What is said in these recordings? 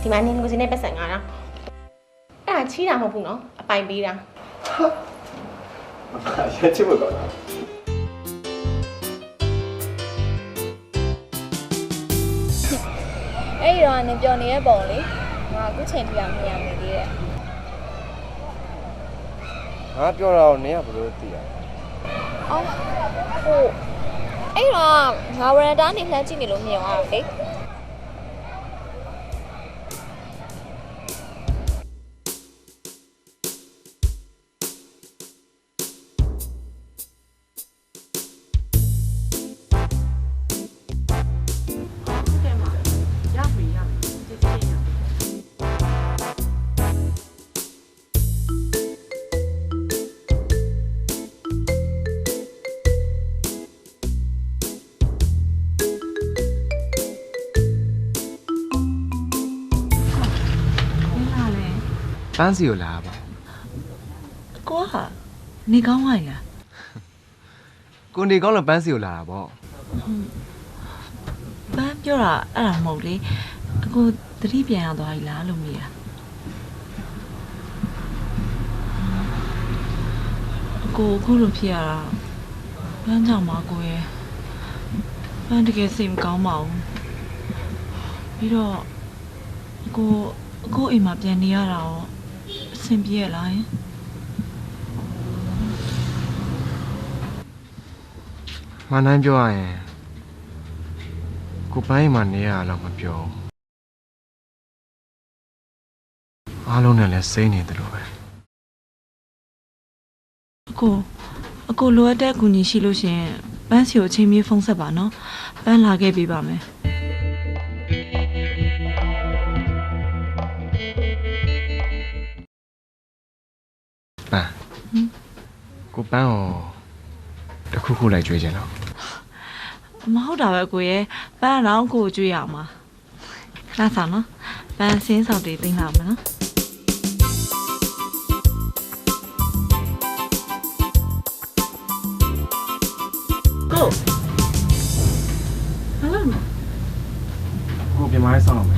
ဒီမှာနင်ကိုစင်းနဲ့ပတ်စံငါတာအဲ့ဒါချီးတာမဟုတ်ဘူးနော်အပိုင်ပေးတာရချစ်ဖို့ကောင်းတာအဲ့ဒီတော့နင်ပြောနေတဲ့ပုံလေငါအခုချိန်ထိအောင်မြင်ရနေသေးတယ်ငါပြောတာကိုနင်ကဘယ်လိုသိရလဲအော်ဟိုအဲ့တော့ငါဝရန်တာနေလှမ်းကြည့်နေလို့မြင်သွားတယ်လေပန်းစီကိုလာပါကိုဟာနေကောင်းပါလားကိုနေကောင်းလို့ပန်းစီကိုလာတာပေါ့ပန်းပြောတာအဲ့ဒါမဟုတ်လေအခုသတိပြန်ရသွားပြီလားလို့မေးတာကိုအခုလိုဖြစ်ရတာပန်းကြောင့်မကိုရဲ့ပန်းတကယ်စိတ်မကောင်းပါဘူးပြီးတော့အခုအိမ်မှာပြန်နေရတာရောအဆင်ပြေရလားမနိုင်ပြောရရင်ကိုပိုင်းမှာနေရတော့မပြောအားလုံးနဲ့လည်းစိမ့်နေတယ်လို့ပဲအခုလိုအပ်တဲ့အကူအညီရှိလို့ရှင်ပန်းစီကိုအချိန်မြေးဖုန်းဆက်ပါနော်ပန်းလာခဲ့ပေးပါမယ်ပန်းကိုပန်းကိုတခုခုလိုက်ကြွေးချင်တော့မဟုတ်တာပဲကိုရဲ့ပန်းတော့ကိုကြွေးရအောင်ပါခဏဆောင်နော်ပန်းစင်းဆောင်တွေသိမ်းလာမယ်နော်ကိုဟယ်လိုကိုပြန်မဆောင်အောင်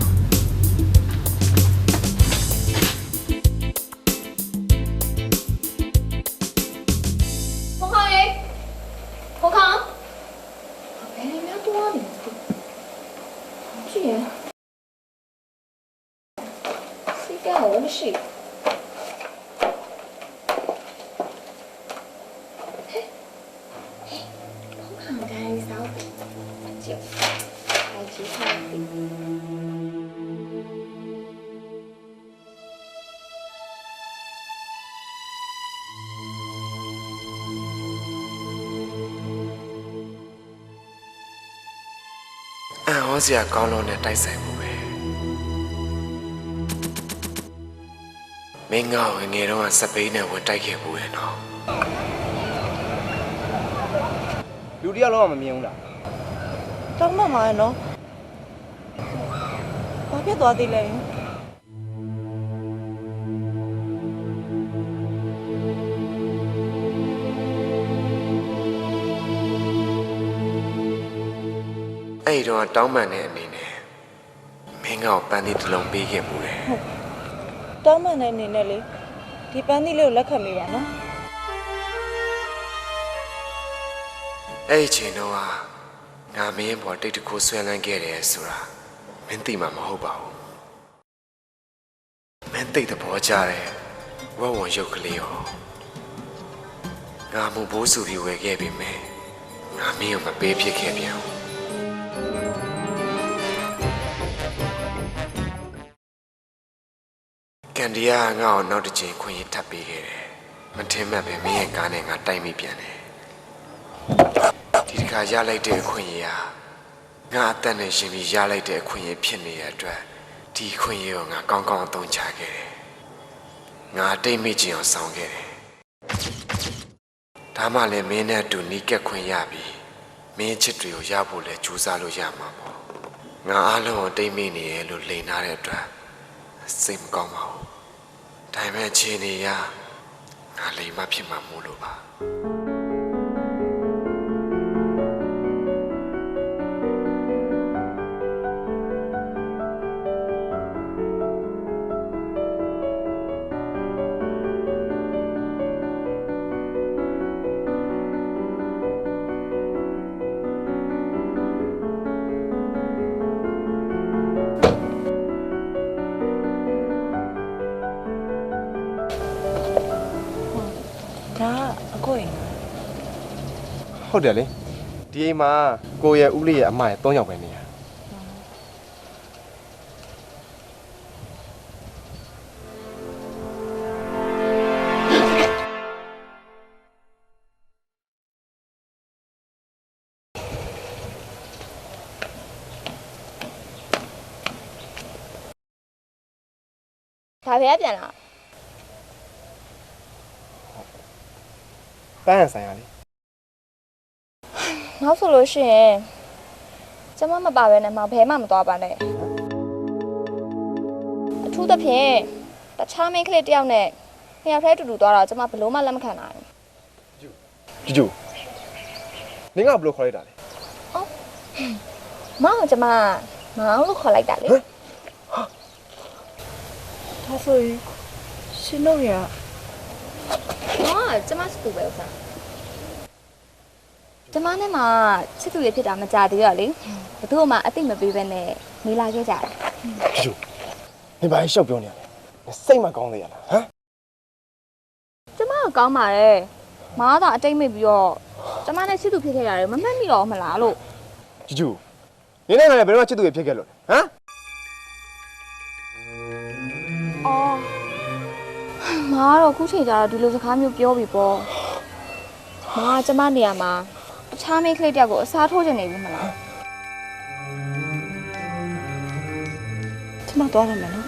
မရှိဘုံခံတိုင်းစောက်ကြည့်အဲ့ဒီစားပြီးဟောစရာကောင်းလို့နဲ့တိုက်ဆိုင်မှုပဲမင်းငါ့ကိုငယ်တော့စပိန်နဲ့ဝင်တိုက်ခဲ့ဘူးရဲ့နော်လူတယောက်လုံးကမမြင်ဘူးလားတောင်းမှမှာနော်ဘာဖြစ်သွားသေးလဲအဲ့တော့တောင်းပန်တဲ့အနေနဲ့မင်းငါ့ကိုပန်းသီးတစ်လုံးပေးခဲ့ဘူးလေတောင်းပန်တဲ့အနေနဲ့လေဒီပန်းသီးလေးကိုလက်ခံမိပါနော်အဲ့ဒီချိန်တော့ငါမင်းပေါ်တိတ်တခုဆွဲလန်းခဲ့တယ်ဆိုတာမင်းသိမှာမဟုတ်ပါဘူးမင်းသိတဲ့ဘောကြတယ်ဝက်ဝံရုပ်ကလေးရောငါမှုဘိုးစုပြီးဝယ်ခဲ့ပြီမယ်ငါမင်းကိုမပေးဖြစ်ခဲ့ပြန်ဘူးကန်ဒီယာငါ့ကိုနောက်တစ်ချိန်ခွင့်ရထပ်ပေးခဲ့တယ်မထင်မှတ်ပဲမင်းရဲ့ကားနဲ့ငါတိုက်မိပြန်တယ်ဒီတစ်ခါရလိုက်တဲ့အခွင့်အရေးဟာငါအသက်နဲ့ရှင်ပြီးရလိုက်တဲ့အခွင့်အရေးဖြစ်နေတဲ့အတွက်ဒီအခွင့်အရေးကိုငါကောင်းကောင်းအသုံးချခဲ့တယ်ငါတိတ်မိချင်အောင်ဆောင်ခဲ့တယ်ဒါမှလည်းမင်းနဲ့အတူနီးကပ်ခွင့်ရပြီးမင်းချစ်တွေကိုရဖို့လဲကြိုးစားလို့ရမှာပေါ့ငါအားလုံးကိုတိတ်မိနေရလို့လိန်ထားတဲ့အတွက်စိတ်မကောင်းပါဘူးဒါပေမဲ့ခြေနေရငါလိမ်မဖြစ်မှာမို့လို့ပါ အကိုရင် ဟုတ်တယ်လေဒီအိမ်မှာကိုရဲ့ဦးလေးရဲ့အမရဲ့3ယောက်ပဲနေရဒါဖះပြန်လာ ပန်းဆိုင်ရလေ နောက်ဆိုလို့ရှိရင်ကျမမပါဘဲနဲ့မှဘဲမှမသွားပါနဲ့အထူးသဖြင့်တခြားမိန်းကလေးတယောက်နဲ့နှစ်ယောက်တည်းတူတူသွားတာကျမဘလို့မှလက်မခံနိုင်ဘူး ကျူနင်ကဘယ်လိုခေါ်လိုက်တာလဲ မောင်ကကျမမောင်လို့ခေါ်လိုက်တာလေ ဒါဆိုရင်ရှင်တို့ရ မောင်ကကျမစတူပဲဥစားကျမနဲ့မှချစ်သူရဖြစ်တာမကြသေးရလေဘသူ့မှအသိမပေးဘဲနဲ့နေလာခဲ့ကြတာ ကျူနင်ဘာရှောက်ပြောနေရလဲစိတ်မကောင်းသေးရလားဟမ် ကျမကကောင်းပါတယ်မားသာအတိတ်မိတ်ပြီးတော့ကျမနဲ့ချစ်သူဖြစ်ခဲ့ရတယ်မမှတ်မိတော့မလားလို့ ကျူနင်နဲ့ငါလည်းဘယ်တော့မှချစ်သူရဲ့ဖြစ်ခဲ့လို့လဲဟမ် အော်မားတော့ခုချိန်ကျတော့ဒီလိုစကားမျိုးပြောပြီပေါ့မားကကျမနေရာမှာတခြားမိန်းကလေးတယောက်ကိုအစားထိုးချင်နေပြီမလား ကျမသွားရမယ်နော်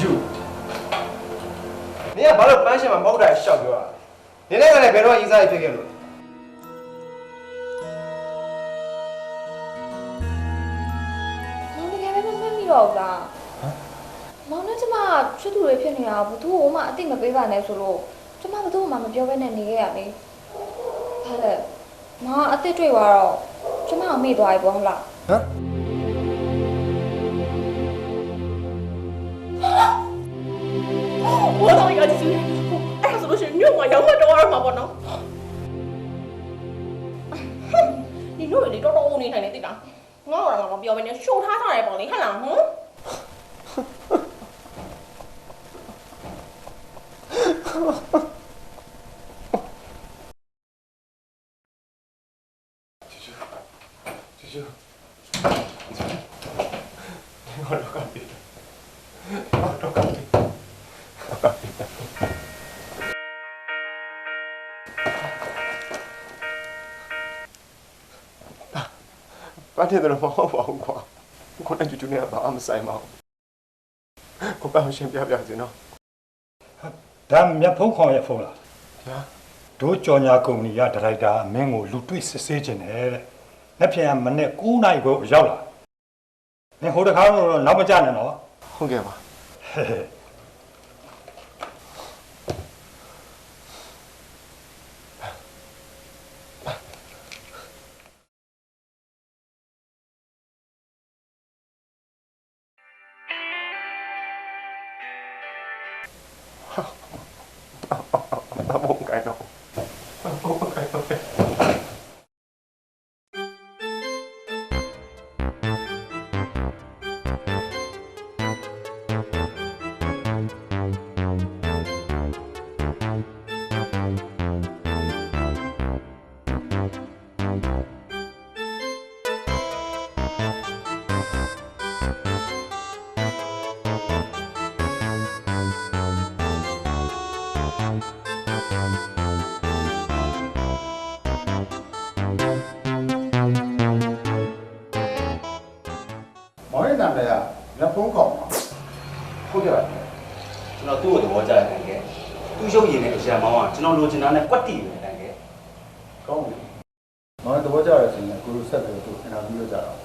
ကျူနင်ကဘာလို့ပန်းရှင်မှာမဟုတ်တာရှောက်ပြောတာနင်နဲ့ငါလည်းဘယ်တော့ရေးစားရဖြစ်ခဲ့လို့ မောင်တကယ်ပဲမမှတ်မိတော့ဘူးလားမောင်နဲ့ကျမချစ်သူတွေဖြစ်နေတာဘသူ့ကိုမှအသိမပေးပါနဲ့ဆိုလို့ကျမဘသူ့မှမပြောဘဲနဲ့နေခဲ့ရလေဒါလည်းမောင်အသိတွေ့သွားတော့ကျမကမေ့သွားပြီပေါ့ဟုတ်လား ဟမ် 我操，要去！哎呀，怎么是你我养我这玩意儿嘛不能？哼，你弄的这都你看你对吧？我让我表妹你手插上来帮你看啦，ကျူငါတော့ကပြီငါတော့ကပြီဘာတဲ့တော့မဟုတ်ပါဘူးကွာကိုနဲ့ကျူနဲ့ဘာမှမဆိုင်ပါဘူးကိုပေါ့ရှင်းပြပြစီနော် ဒါမြတ်ဖုံးခေါင်ရဲ့ဖုံးလား ညာ တို့ကြော်ညာကုမ္ပဏီကဒါရိုက်တာမင်းကိုလူတွေ့စစ်ဆေးခြင်းနဲ့တဲ့လက်ပြန်မနဲ့9နိုင်ကိုရောက်လာမင်းဟိုတခါတော့နောက်မကြနဲ့နော် ဟုတ်ကဲ့ပါ ဟဲ့ဟဲ့ မမုန်းကိုင်းတော့မမုန်းကိုင်းတော့ မောင်ရဲ့နာမည်ကလက်ဖုံးခေါင်ပါ ဟုတ်ကဲ့ပါ ကျွန်တော်သူ့ကိုသဘောကျတယ်တကယ်သူ့ရုပ်ရည်နဲ့အရာမောင်းကကျွန်တော်လိုချင်တာနဲ့ကွက်တီပဲတကယ် ကောင်းပြီမောင်ရဲ့သဘောကျရဆိုရင်ကိုလိုဆက်ပြီးတော့အင်တာဗျူးလုပ်ကြတော့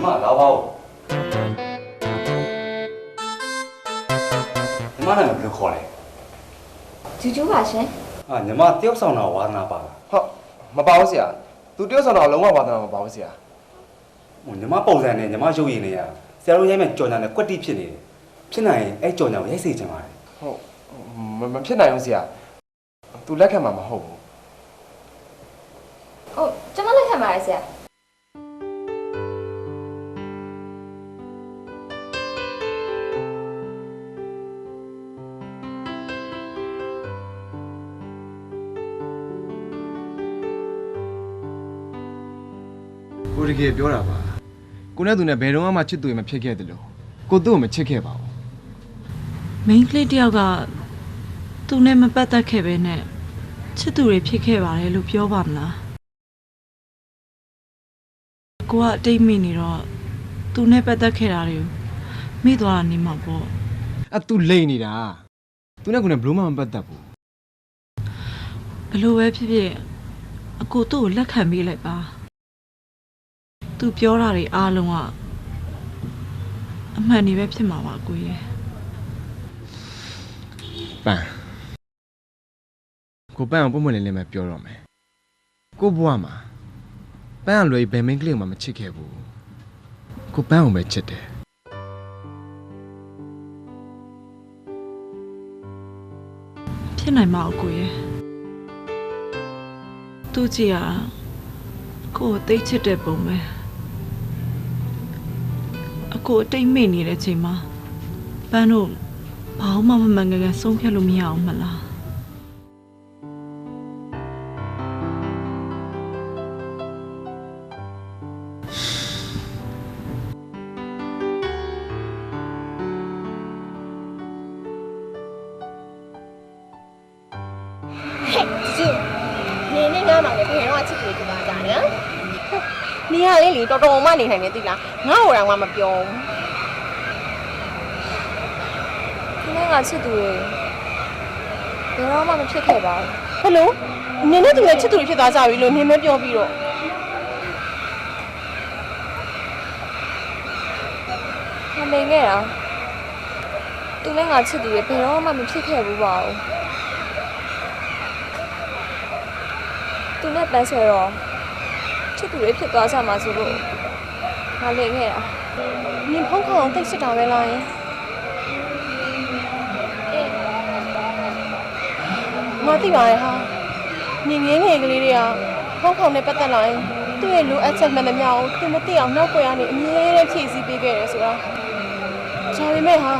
မ မလာပါဦးညီမနာမည်ဘယ်လိုခေါ်လဲ ဂျူဂျူပါရှင် ဟာညီမတယောက်ဆောင်တာဝါသနာပါလား ဟုတ်မပါဘူးဆရာသူတယောက်ဆောင်တော့လုံးဝဝါသနာမပါဘူးဆရာ ဟိုညီမပုံစံနဲ့ညီမရုပ်ရည်နဲ့ဆရာတို့ရိုက်မဲ့ကြော်ညာနဲ့ကွက်တိဖြစ်နေတယ်ဖြစ်နိုင်ရင်အဲ့ကြော်ညာကိုရိုက်စေချင်ပါတယ် ဟုတ်မဖြစ်နိုင်ဘူးဆရာသူလက်ခံမှာမဟုတ်ဘူး ဟုတ်ကျွန်မလက်ခံပါတယ်ဆရာ ကိုတကယ်ပြောတာပါကိုနဲ့သူနဲ့ဘယ်တော့မှချစ်သူရမဖြစ်ခဲ့တယ်လို့ကိုသူ့ကိုမချစ်ခဲ့ပါဘူး မိန်းကလေးတယောက်ကသူနဲ့မပတ်သက်ခဲ့ပဲနဲ့ချစ်သူတွေဖြစ်ခဲ့ပါတယ်လို့ပြောပါမလားကိုကအတိတ်မိနေတော့သူနဲ့ပတ်သက်ခဲ့တာတွေကိုမိသွားတာနေမှာပေါ့ အဲ့သူလိမ့်နေတာသူနဲ့ကိုနဲ့ဘလို့မှမပတ်သက်ဘူး ဘလို့ပဲဖြစ်ဖြစ်အကိုသူ့ကိုလက်ခံပေးလိုက်ပါသူပြောတာတွေအားလုံးကအမှန်တွေပဲဖြစ်မှာပါကိုရဲ့ ပန်းကိုပန်းအောင်ပုံမလင်းလင်းပဲပြောတော့မယ်ကိုဘွားမှာပန်းအောင်လွယ်ဘယ်မင်းကလေးမှမချစ်ခဲ့ဘူးကိုပန်းအောင်ပဲချစ်တယ် ဖြစ်နိုင်မှာကိုရဲ့သူကြည့်ရကိုကိုသိချစ်တဲ့ပုံပဲအကိုအတိတ်မိနေတဲ့ချိန်မှာပန်းတို့ဘာမှမမှန်ကန်ကန်ဆုံးဖြတ်လို့မရအောင်မလား ကျူနေနေငါမှလည်းဘယ်တော့ချစ်တယ်ဒီပါကြနော်နေရလေးလေတော်တော်မှနေနိုင်နေသိလားငါ့ဟိုတော့မှမပြောဘူး ဒီနေ့ကချစ်သူတွေဘယ်တော့မှမဖြစ်ခဲ့ပါဘူး ဟယ်လိုနင်နဲ့သူနဲ့ချစ်သူတွေဖြစ်သွားကြပြီလို့နင်မပြောပြီးတော့ မမိန်ခဲ့တာသူနဲ့ငါချစ်သူတွေဘယ်တော့မှမဖြစ်ခဲ့ဘူးပါဘူးသူနဲ့ပန်းဆွဲတော့ချစ်သူတွေဖြစ်သွားကြမှာဆိုလို့ငါလိန်ခဲ့တာ နင်ဖုန်းခေါင်းတိတ်စစ်တာပဲလားယင်ငါသိပါရဲ့ဟာနင်ငယ်ငယ်ကလေးတွေကဖုန်းခေါင်းနဲ့ပတ်သက်လာရင်သူ့ရဲ့လိုအပ်ချက်မှန်သမျှကိုသူမသိအောင်နောက်ွယ်ကနေအမြဲတမ်းဖြည့်ဆည်းပေးခဲ့တယ်ဆိုတာဒါပေမဲ့ဟာ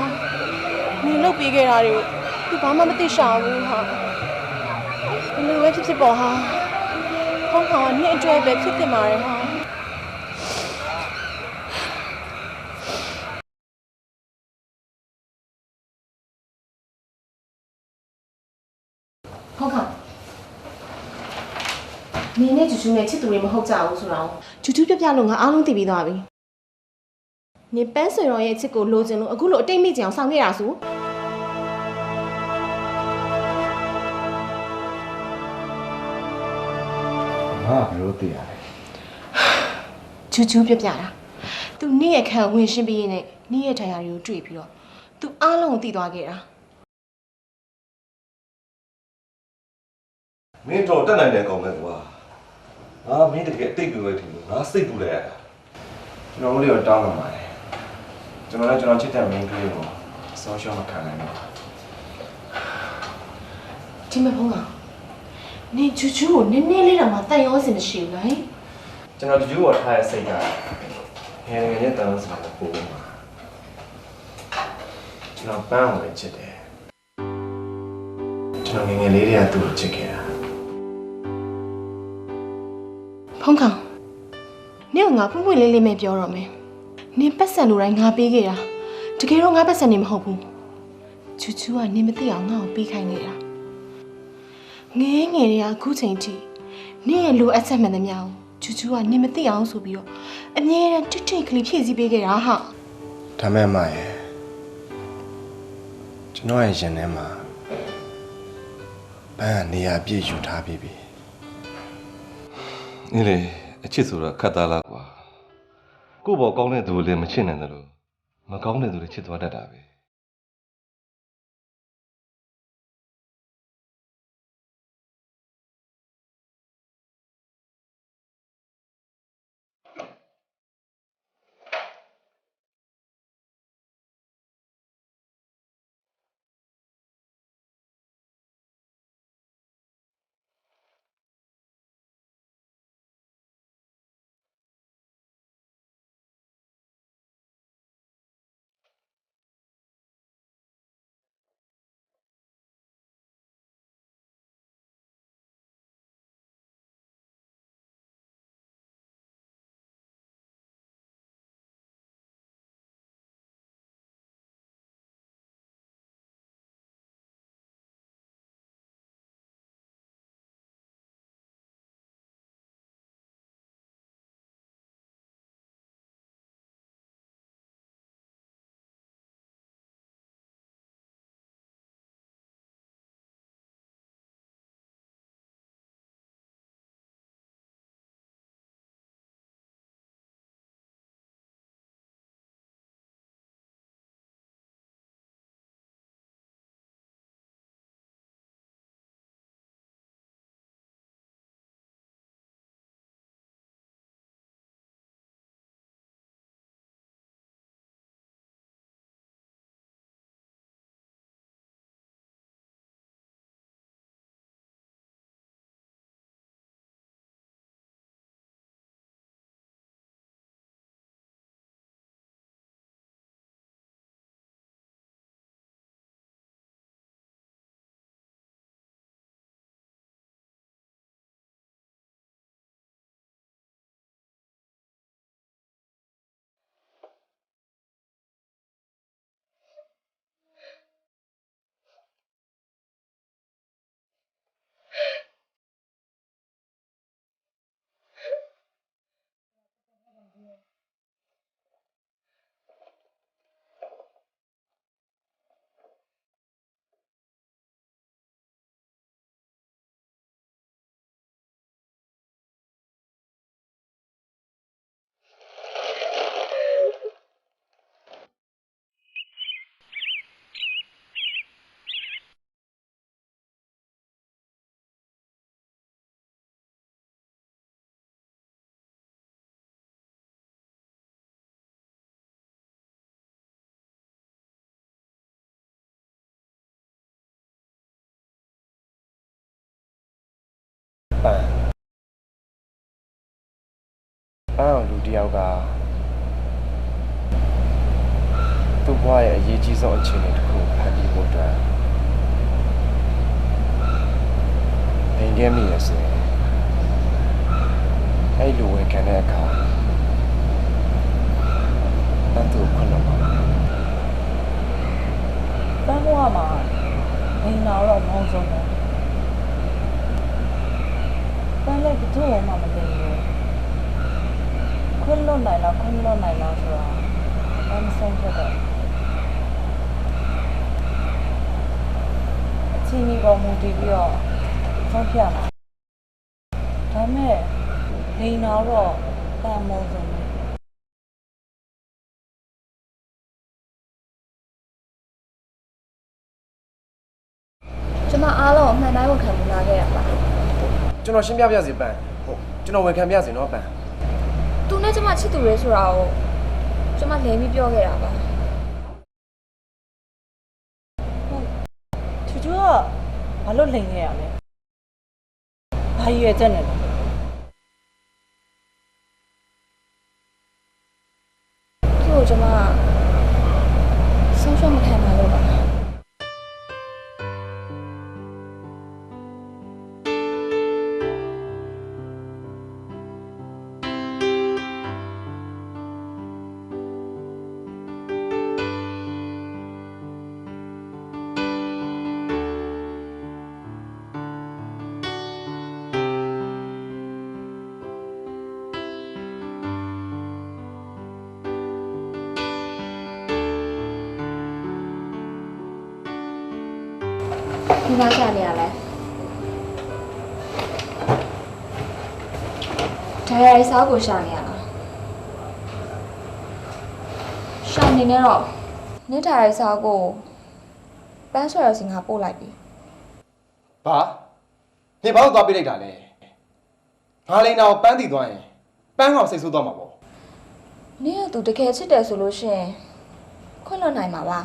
နင်လုပ်ပေးခဲ့တာတွေကိုသူဘာမှမသိရှာဘူးဟာဘယ်လိုပဲဖြစ်ဖြစ်ပေါ့ဟာဖုန်းခေါင်းကနင်အတွက်ပဲဖြစ်တင်ပါတယ်ဟာဟုတ်ကဲ့နင်းနဲ့ကျူကျူနဲ့ချစ်သူတွေမဟုတ်ကြဘူးဆိုတော့ကျူကျူပြပြလို့ငါအားလုံးသိပြီးသွားပြီနင်ပန်းဆွေတော်ရဲ့ချစ်ကိုလိုချင်လို့အခုလိုအတိတ်မိကြအောင်ဆောင်ခဲ့တာဆိုငါဘယ်လိုသိရလဲ ကျူကျူပြပြတာသူနင့်ရဲ့ခံဝင်ရှင်းပြီးရင်နင့်ရဲ့တရားတွေကိုတွေ့ပြီးတော့သူအားလုံးကိုသိသွားခဲ့တာ မင်းတော့တက်နိုင်တဲ့ကောင်ပဲကွာငါမင်းတကယ်အတိတ်ပြွယ်ထင်လို့ငါစိတ်ပူလိုက်ရတာ ကျွန်တော်တို့ရောတောင်းလာပါတယ်ကျွန်တော်လည်းကျွန်တော်ချစ်တဲ့မင်းကလေးကိုဆောရှောမခံနိုင်တော့ ဒီမဲ့ဖုန်းကနင်ကျူကျူကိုနည်းနည်းလေးတော့မှတန်ရောစင်မရှိဘူးလား ကျွန်တော်ကြွပေါ်ထားတဲ့စိတ်ကငယ်ငယ်နဲ့တန်းစားဖို့ပို့မှာကျွန်တော်ပန်းအောင်ပဲချစ်တယ်ကျွန်တော်ငယ်ငယ်လေးတွေကသူ့ကိုချစ်ခဲ့တာ ဖုန်းကောင်နင့်ကငါပွင့်ပွင့်လေးလေးပဲပြောတော့မယ်နင်ပတ်စံလိုတိုင်းငါပေးခဲ့တာတကယ်တော့ငါပတ်စံနေမဟုတ်ဘူးချူချူကနင်မသိအောင်ငါ့ကိုပေးခိုင်းနေတာငယ်ငယ်တွေကအခုချိန်ထိနင့်ရဲ့လိုအပ်ချက်မှန်သမျှကိုချူချူကနင်မသိအောင်ဆိုပြီးတော့အမြဲတမ်းတစ်ထိတ်ကလေးဖြည့်ဆည်းပေးခဲ့တာဟာ ဒါမဲ့မရဲ့ကျွန်တော်ရဲ့ရင်ထဲမှာပန်းကနေရာပြည့်ယူထားပြီးပြီ နင်းလေအချစ်ဆိုတာခတ်သားလားကွာ ကိုယ့်ဘောကောင်းတဲ့သူကိုလည်းမချစ်နိုင်တယ်လို့မကောင်းတဲ့သူတွေချစ်သွားတတ်တာပဲပန်းအောင်လူတယောက်ကသူ့ဘဝရဲ့အရေးကြီးဆုံးအခြေအနေတစ်ခုဖန်တီးဖို့အတွက်နေခဲ့မိရဆိုရင်အဲ့လိုဝန်ခံတဲ့အခါတန်သူခွင့်လို့ပါ ပန်းဘွားမှာနေနာတော့မောင်းဆုံးတယ်ပန်းလည်းဘယ်သူမှမသိဘူးခွင့်လွတ်နိုင်လားဆိုတာပန်းမဆုံးဖြစ်တော့အချင်းကြီးပေါ်မူတည်ပြီးတော့ဆုံးဖြတ်လာဒါမဲ့နေနာတော့ပန်းမောင်းဆုံးတယ် ကျမအားလုံးအမှန်တိုင်းဝန်ခံမှုလာခဲ့ရပါ ကျွန်တော်ရှင်းပြပြစီပန်းဟုတ်ကျွန်တော်ဝန်ခံပြစီနော်ပန်း သူနဲ့ကျမချစ်သူရဲဆိုတာကိုကျမလဲပြီးပြောခဲ့တာပါ ချူချူကဘာလို့လိန်ခဲ့ရလဲဘာရွယ်ချက်နဲ့လဲ သူ့ကိုကျမဆုံးရှုံးမခံပါလို့ပါ ဒီမှာရှာနေရလဲဒါရိုက်စားကိုရှာနေရလား ရှောင်းနေနဲ့တော့နေထားတဲ့စာကိုပန်းဆွဲရစီငါပို့လိုက်ပြီ ဘာနေဘာလို့သွားပေးလိုက်တာလဲငါလိန်တော်ပန်းတည်သွားရင်ပန်းကောင်စိတ်ဆိုးသွားမှာပေါ့ နင်ကသူတကယ်ချစ်တယ်ဆိုလို့ရှိရင်ခွင့်လွှတ်နိုင်မှာပါ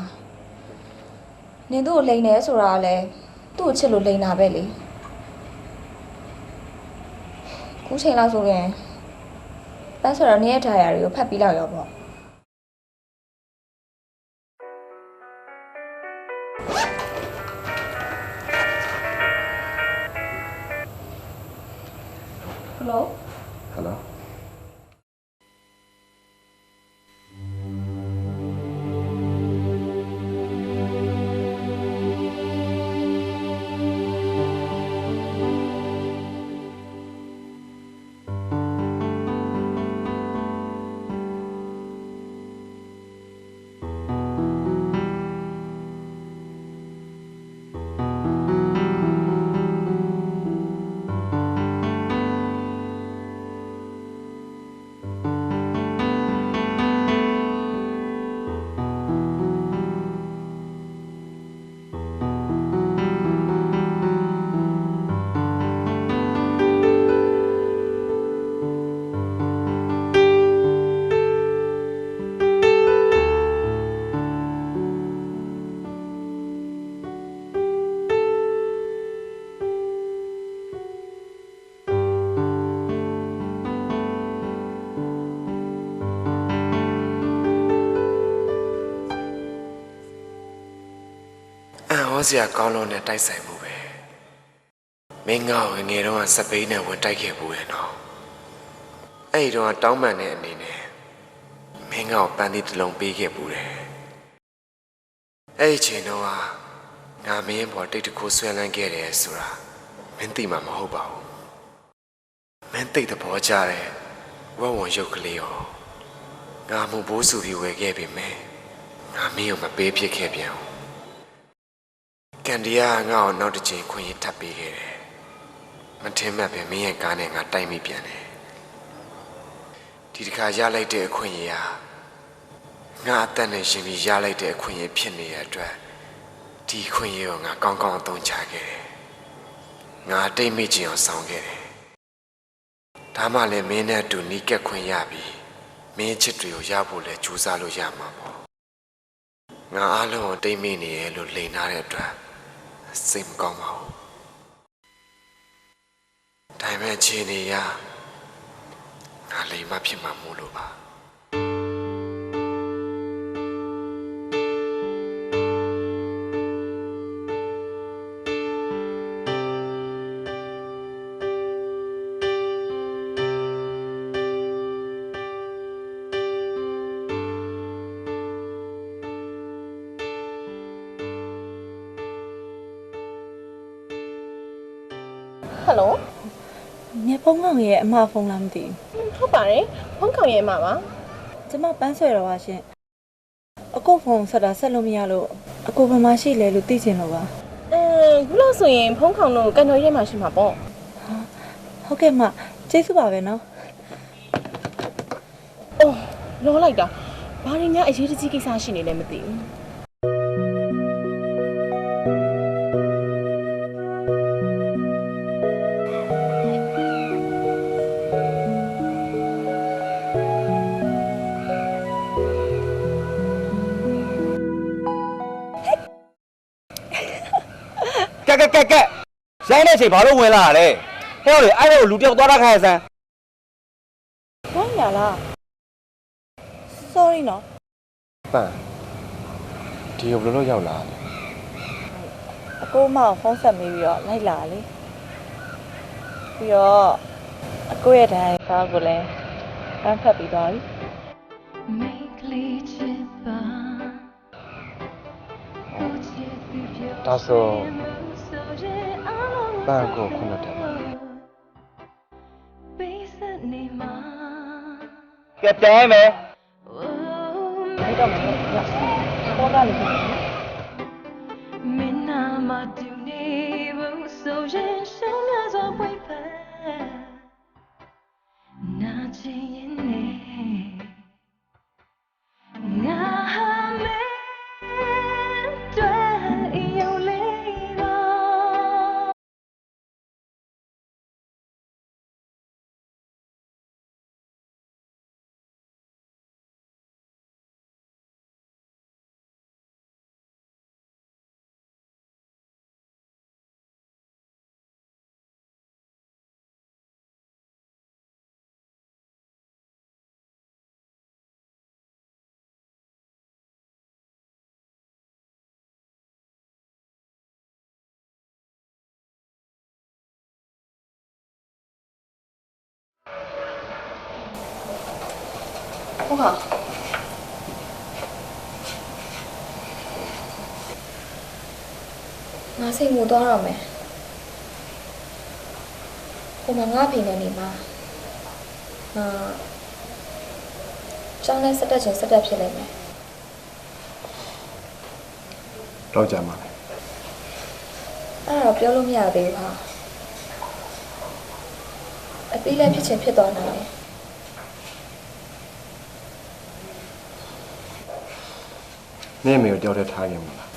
နင်တို့ကိုလိန်နေဆိုတာကလည်းသူ့ကိုချစ်လို့လိန်တာပဲလေခုချိန်လောက်ဆိုရင်ပန်းဆွဲရနင်ရဲ့ထားရာတွေကိုဖတ်ပြီးလောက်ရောပေါ့ Hello? Hello. ဟောစရာကောင်းလို့နဲ့တိုက်ဆိုင်မှုပဲမင်းငါ့ကိုငယ်တော့စပိန်နဲ့ဝင်တိုက်ခဲ့ဘူးရဲ့နော်အဲ့ဒီတော့တောင်းပန်တဲ့အနေနဲ့မင်းငါ့ကိုပန်းသီးတစ်လုံးပေးခဲ့ဘူးတယ်အဲ့ဒီချိန်တော့ငါမင်းပေါ်တိတ်တခုဆွဲလန်းခဲ့တယ်ဆိုတာမင်းသိမှာမဟုတ်ပါဘူးမင်းသိတဲ့ဘောကြတဲ့ဝဝရုပ်ကလေးရောငါမှုဘိုးစုပြီးဝယ်ခဲ့ပြီမယ်ငါမင်းကိုမပေးဖြစ်ခဲ့ပြန်ဘူးကန်ဒီယာငါ့ကိုနောက်တစ်ချိန်ခွင့်ရထပ်ပေးခဲ့တယ်မထင်မှတ်ပဲမင်းရဲ့ကားနဲ့ငါတိုက်မိပြန်တယ်ဒီတစ်ခါရလိုက်တဲ့အခွင့်အရေးဟာငါအသက်နဲ့ရှင်ပြီးရလိုက်တဲ့အခွင့်အရေးဖြစ်နေတဲ့အတွက်ဒီခွင့်ရကိုငါကောင်းကောင်းအသုံးချခဲ့တယ်ငါတိတ်မိချင်အောင်ဆောင်ခဲ့တယ်ဒါမှလည်းမင်းနဲ့အတူနီးကပ်ခွင့်ရပြီးမင်းချစ်တွေကိုရဖို့လဲကြိုးစားလို့ရမှာပေါ့ငါအားလုံးကိုတိတ်မိနေရလို့လိန်ထားတဲ့အတွက်စိတ်မကောင်းပါဘူးဒါပေမဲ့ခြေနေရငါလိမ်မဖြစ်မှာမို့လို့ပါဟယ်လို မြက်ဖုန်းကောင်ရဲ့အမဖုန်းလားမသိ ဟုတ်ပါတယ်ဖုန်းကောင်ရဲ့မှာပါ ဘူးကျမပန်းဆွဲတော့ပါရှင်အကိုဖုန်းဆက်တာဆက်လို့မရလို့အကိုဘယ်မှာရှိလဲလို့သိချင်လို့ပါ ခုလို့ဆိုရင်ဖုန်းကောင်တို့ကန်တော်ရဲမှာရှိမှာပေါ့ ဟုတ်ကဲ့မကျေးဇူးပါပဲနော် အော်လောလိုက်တာဘာရင်းများအရေးတကြီးကိစ္စရှိနေလဲမသိဘူး ကဲရိုင်းတဲ့အချိန်ဘာလို့ဝင်လာရလဲဟဲ့လေအဲ့လိုလူတယောက်သွားတာခိုင်းစမ်း ဘာညာလား sorry နော် ပန်းဒီကိုဘယ်လိုလုပ်ရောက်လာလဲ အကိုမအောင်ဖုန်းဆက်မေးပြီးတော့လိုက်လာလေပြီးတော့အကိုရဲ့တိုင်ကားကိုလည်းပန်းဖတ်ပြီးသွားပြီ ဒါဆိုပန်းကိုခုနတည်း ကဲပြန်မယ် အဲ့တော့မင်းတော့ကလည်း 那ဟုတ်ဟာငါစိတ်ငိုသွားတော့မယ်ဟိုမှာငါဖေနေနေမှာကျောင်းနဲ့စက်တက်ချင်းစက်တက်ဖြစ်နေမယ် တော့ကြမှာလေ အဲ့တော့ပြောလို့မရသေးဘူးဟာအပြီးလည်းဖြစ်ချင်ဖြစ်သွားနိုင်တယ် နင့်အမေကိုတယောက်တည်းထားခဲ့မှာလား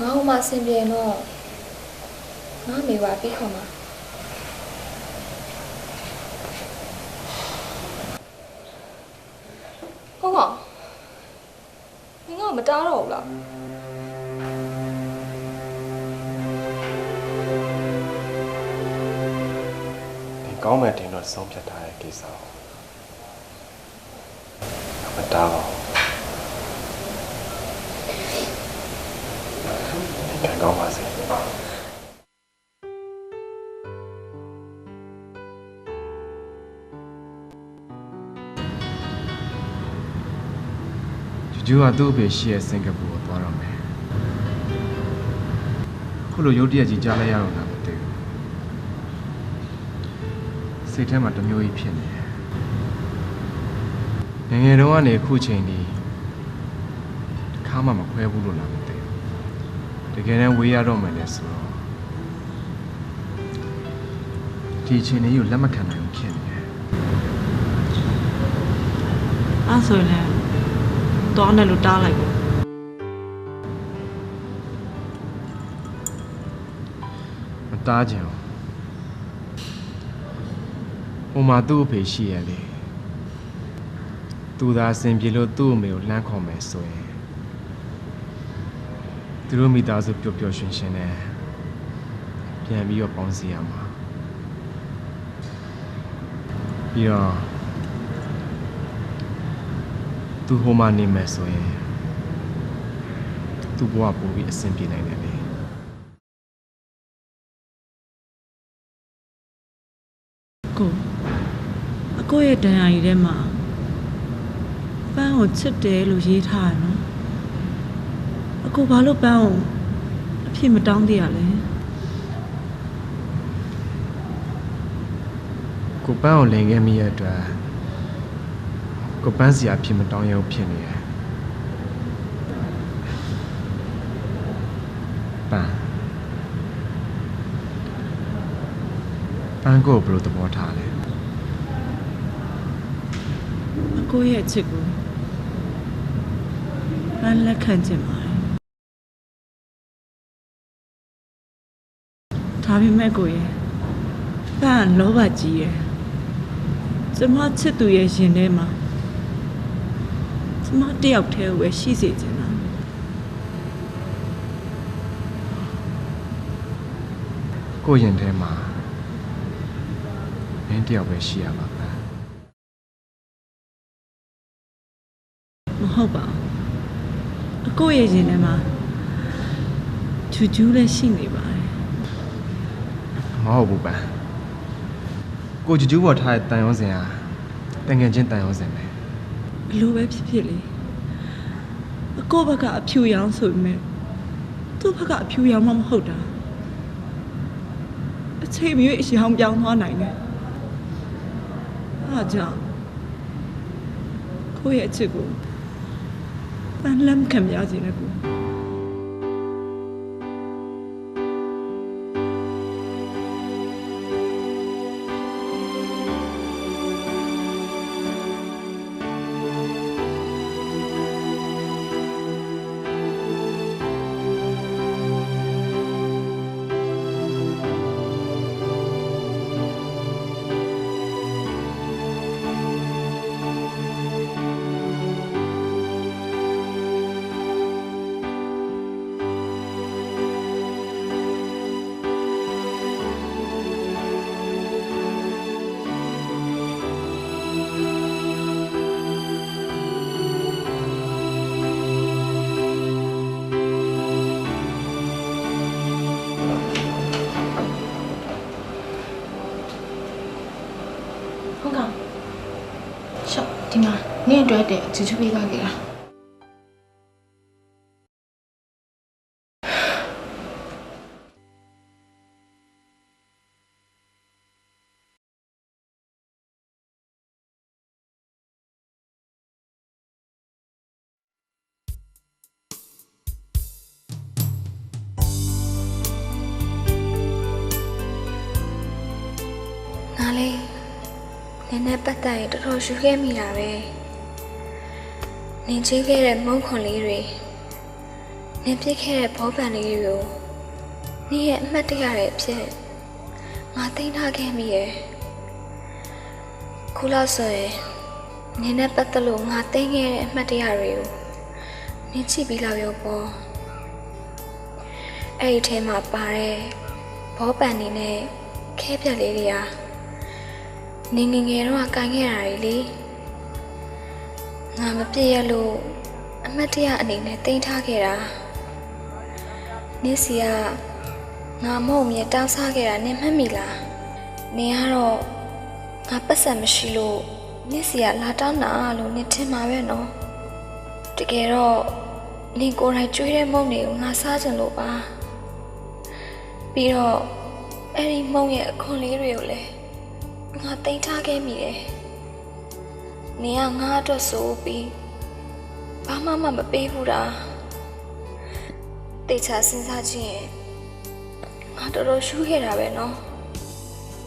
ငါ့ဟိုမှာအဆင်ပြေတော့ငါမေပါပြီးခေါ်မှာဟုတ်ကဲ့ငါမတားတော့ဘူးလား ဒီကောင်းမဲ့တင်တော့ဆုံးဖြတ်ထားတဲ့ကိစ္စကိုမတားပါဘူးကံကောင်းပါစေကျူကသူ့အဖေရှိရဲ့စင်ကာပူကိုသွားတော့မယ်ခုလိုရုတ်တရက်ကြီးကြားလိုက်ရတော့လားမသိဘူးစိတ်ထဲမှာတစ်မျိုးကြီးဖြစ်နေတယ်ငယ်ငယ်တုန်းကနေအခုချိန်ဒီတစ်ခါမှမခွဲဘူးလို့လားမသိဘူးတကယ်တမ်းဝေးရတော့မယ်လေဆိုတော့ဒီအချိန်လေးကိုလက်မခံနိုင်ဘူးဖြစ်နေတယ် အဲ့ဆိုရင်လည်းသွားနဲ့လို့တားလိုက်ပေါ့ မတားကြအောင်ဟိုမှာသူ့အဖေရှိရလေသူသာအဆင်ပြေလို့သူ့အမေကိုလှမ်းခေါ်မယ်ဆိုရင်သူတို့မိသားစုပျော်ပျော်ရွှင်ရွှင်နဲ့ပြန်ပြီးတော့ပေါင်းစည်းရမှာပြီးတော့သူဟိုမှာနေမယ်ဆိုရင်သူ့ဘဝပိုပြီးအဆင်ပြေနိုင်တယ်လေ အကိုရဲ့တန်ရာကြီးထဲမှာပန်းကိုချစ်တယ်လို့ရေးထားရနော်အကိုဘာလို့ပန်းကိုအဖြစ်မတောင်းသေးရလဲ ကိုပန်းကိုလင်ခဲ့မိရတဲ့အတွက်ကိုပန်းစီအဖြစ်မတောင်းရဘူးဖြစ်နေတယ်ပန်းကိုဘယ်လိုသဘောထားလဲ အကိုရဲ့အချစ်ကိုပန်းလက်ခံချင်ပါတယ်ဒါပေမဲ့ကိုရဲ့ပန်းလောဘကြီးရဲ့ကျမချစ်သူရဲ့ရင်ထဲမှာကျမတယောက်တည်းကိုပဲရှိစေချင်တာ ကိုယ့်ရင်ထဲမှာမင်းတယောက်ပဲရှိရပါပန်း မဟုတ်ပါဘူးအကိုရဲ့ရင်ထဲမှာဂျူဂျူးလည်းရှိနေပါတယ် မဟုတ်ဘူးပန်းကိုကျူးပေါ်ထားတဲ့တန်ရုံးစင်ဟာတန်ငယ်ချင်းတန်ရုံးစင်ပဲ ဘလို့ပဲဖြစ်ဖြစ်လေအကိုဘက်ကအဖြူရောင်ဆိုပေမဲ့သူ့ဘက်ကအဖြူရောင်မှမဟုတ်တာအချိန်မရွေးအရောင်ပြောင်းသွားနိုင်တယ်အားကြောင့်ကိုရဲ့အချစ်ကိုပန်းလက်မခံပြစီနဲ့ကို ဒီမှာနင့်အတွက်တဲ့ချူချူပေးပါခဲ့တာငါလေးနင်းနဲ့ပတ်သက်ရင်တော်တော်ရှူခဲ့မိတာပဲနင်းချေးခဲ့တဲ့မုန်းခွန်လေးတွေနင်းပြစ်ခဲ့တဲ့ဘောပန်လေးတွေကိုနင်းရဲ့အမှတ်တရရဲ့အဖြစ်ငါသိမ်းထားခဲ့မိရဲ့ခုလောက်ဆိုရင်နင်းနဲ့ပတ်သက်လို့ငါသိမ်းခဲ့တဲ့အမှတ်တရတွေကိုနင်းကြည့်ပြီးလောက်ရောပေါ့အဲ့ဒီထဲမှာပါတဲ့ဘောပန်နေနဲ့ခဲပြက်လေးတွေဟာနင်းငယ်ငယ်တော့ကန်ခဲ့တာလေငါမပြည့်ရလို့အမတ်တရအနေနဲ့တင်ထားခဲ့တာနင်းစီကငါမဟုတ်မြတောင်းစားခဲ့တာနင်းမှတ်မိလားနင်းကတော့ငါပတ်စံမရှိလို့နင်းစီကလာတောင်းတာလို့နင်းထင်မှာပဲနော်တကယ်တော့နင်းကိုယ်တိုင်ကျွေးတဲ့မုန့်တွေကိုငါစားချင်လို့ပါပြီးတော့အဲ့ဒီမုန့်ရဲ့အခွန်လေးတွေကိုလည်းငါတင်ထားခဲ့မိတယ်။နေကငါအတွက်ဆိုပြီးဘာမှမပေးဘူးတာ။တေချာစဉ်းစားကြည့်ရင်ငါတော်တော်ရှူးခဲ့တာပဲနော်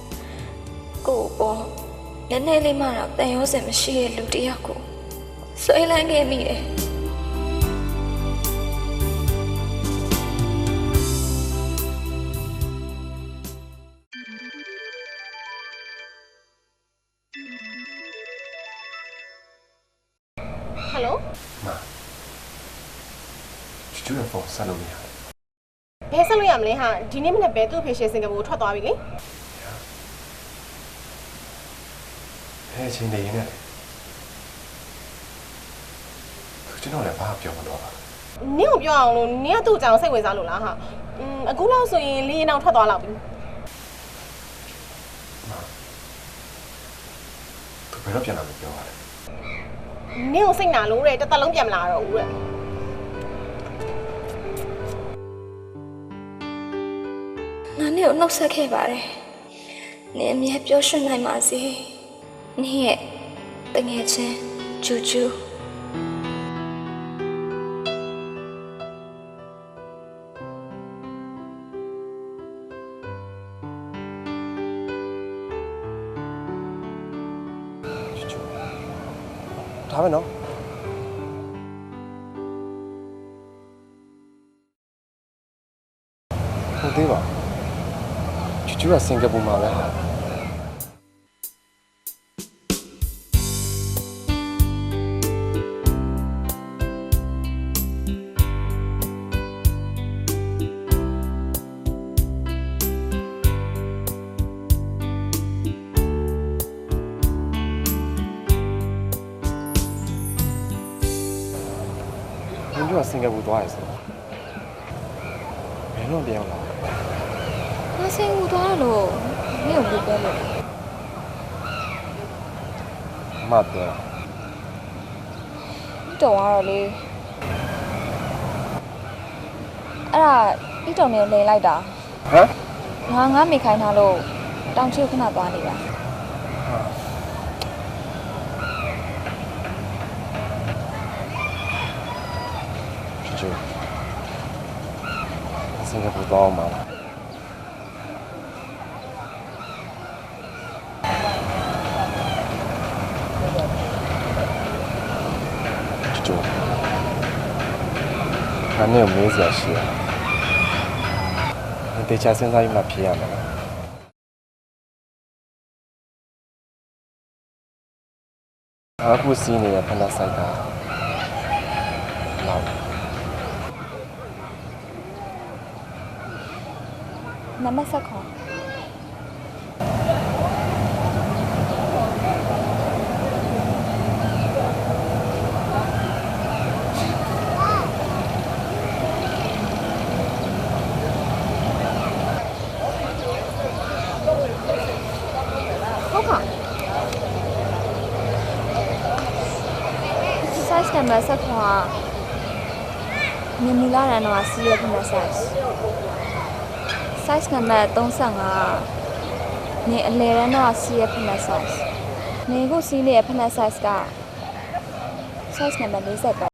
။ကို့ပေါ်နည်းနည်းလေးမှတော့တန်ရုံးစင်မရှိတဲ့လူတစ်ယောက်ကိုဆွဲလန်းခဲ့မိတယ်။ဟယ်လို ချူချူရဲ့ဖုန်းဆက်လို့မရ ဘယ်ဆက်လို့ရမလဲဟာဒီနေ့မနေ့ပဲသူ့ဖေရှယ်စင်ကာပူထွက်သွားပြီလေ ဟဲ့ချင်းနေနေကျွန်တော်လည်းဘာပြောမလို့ပါ နင့်ကိုပြောအောင်လို့နင်ကသူ့အကြောင်းစိတ်ဝင်စားလို့လားဟာအခုလောက်ဆိုရင်လေးရင်အောင်ထွက်သွားလောက်ပြီ သူဘယ်တော့ပြန်လာမပြောပါလဲ နင့်ကိုစိတ်နာလို့တဲ့တစ်သက်လုံးပြန်မလာတော့ဘူးတဲ့ ငါနဲ့ကိုနှုတ်ဆက်ခဲ့ပါတယ်။နင်အမြဲပျော်ရွှင်နိုင်ပါစေ။နင်ရဲ့တငယ်ချင်းဂျူဂျူဒါပဲနော်ဟုတ်သေးပါချူချူကစင်ကာပူမှာပဲ你就စင်ကာပူသွားရစေဘယ်တော့ပြောင်းလာ ငါစိတ်ဝင်သွားလို့နင်ကိုပြောလို့ မပြော တော်သွားတော့လေအဲ့ဒါဤတော်နေလိန်လိုက်တာ ဟမ် ငါမိခိုင်းထားလို့တောင်ချီခဏသွားနေတာ ချူစင်ကာပူသွားမှာချူငါနဲ့မေးစရာရှိတယ်တေချာစဉ်းစားပြီးမှဖြေရမယ်အခုစီးနေတဲ့ဖနာဆိုင်ကလောက် နမဆက်ခေါ် ဟုတ်ပါ size number ဆက်ခွာမြင်မူလာရန်တော့စီးရဖက်နဲ့ size number 35နေအလဲရန်တော့စီးရဖက်နဲ့ size နေခုစီးနေရဖက်နဲ့ size က size number 40ပဲ